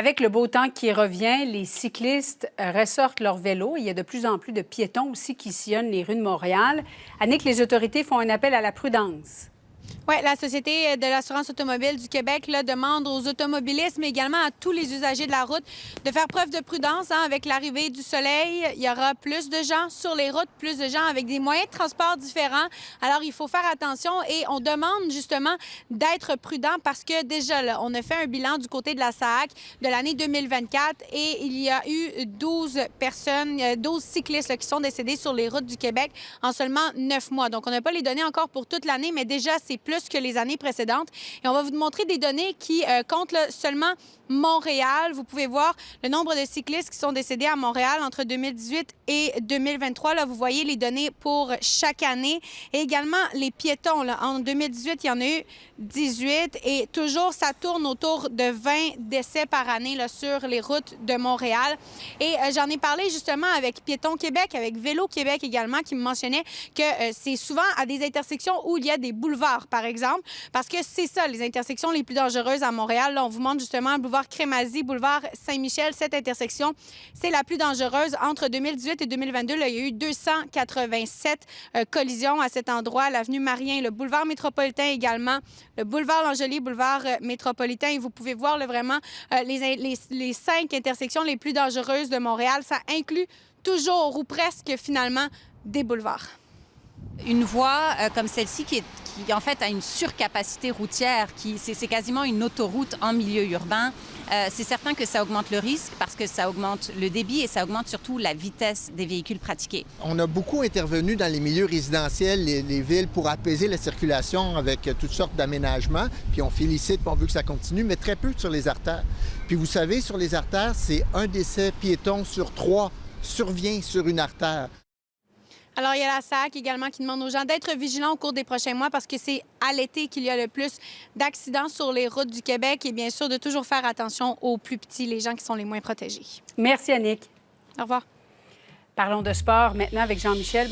Avec le beau temps qui revient, les cyclistes ressortent leur vélo. Il y a de plus en plus de piétons aussi qui sillonnent les rues de Montréal. Annick, les autorités font un appel à la prudence. Oui, la Société de l'assurance automobile du Québec demande aux automobilistes, mais également à tous les usagers de la route, de faire preuve de prudence. Avec l'arrivée du soleil, il y aura plus de gens sur les routes, plus de gens avec des moyens de transport différents. Alors, il faut faire attention et on demande justement d'être prudent parce que déjà, là, on a fait un bilan du côté de la SAAC de l'année 2024 et il y a eu 12 cyclistes qui sont décédés sur les routes du Québec en seulement 9 mois. Donc, on n'a pas les données encore pour toute l'année, mais déjà, c'est plus que les années précédentes. Et on va vous montrer des données qui comptent seulement Montréal. Vous pouvez voir le nombre de cyclistes qui sont décédés à Montréal entre 2018 et 2023. Là, vous voyez les données pour chaque année. Et également les piétons. Là. En 2018, il y en a eu 18. Et toujours, ça tourne autour de 20 décès par année là, sur les routes de Montréal. Et j'en ai parlé justement avec Piétons Québec, avec Vélo Québec également, qui me mentionnait que c'est souvent à des intersections où il y a des boulevards, par exemple, parce que c'est ça, les intersections les plus dangereuses à Montréal. Là, on vous montre justement le boulevard Crémazie, boulevard Saint-Michel. Cette intersection, c'est la plus dangereuse. Entre 2018 et 2022, là, il y a eu 287 collisions à cet endroit. L'avenue Marien, le boulevard métropolitain également, le boulevard Langelier, boulevard métropolitain. Et vous pouvez voir là, vraiment les 5 intersections les plus dangereuses de Montréal. Ça inclut toujours ou presque finalement des boulevards. Une voie comme celle-ci qui en fait a une surcapacité routière, c'est quasiment une autoroute en milieu urbain. C'est certain que ça augmente le risque parce que ça augmente le débit et ça augmente surtout la vitesse des véhicules pratiqués. On a beaucoup intervenu dans les milieux résidentiels, les villes, pour apaiser la circulation avec toutes sortes d'aménagements. Puis on félicite, puis on veut que ça continue, mais très peu sur les artères. Puis vous savez, sur les artères, c'est un décès piéton sur 3 survient sur une artère. Alors, il y a la SAC également qui demande aux gens d'être vigilants au cours des prochains mois parce que c'est à l'été qu'il y a le plus d'accidents sur les routes du Québec et bien sûr de toujours faire attention aux plus petits, les gens qui sont les moins protégés. Merci, Annick. Au revoir. Parlons de sport maintenant avec Jean-Michel.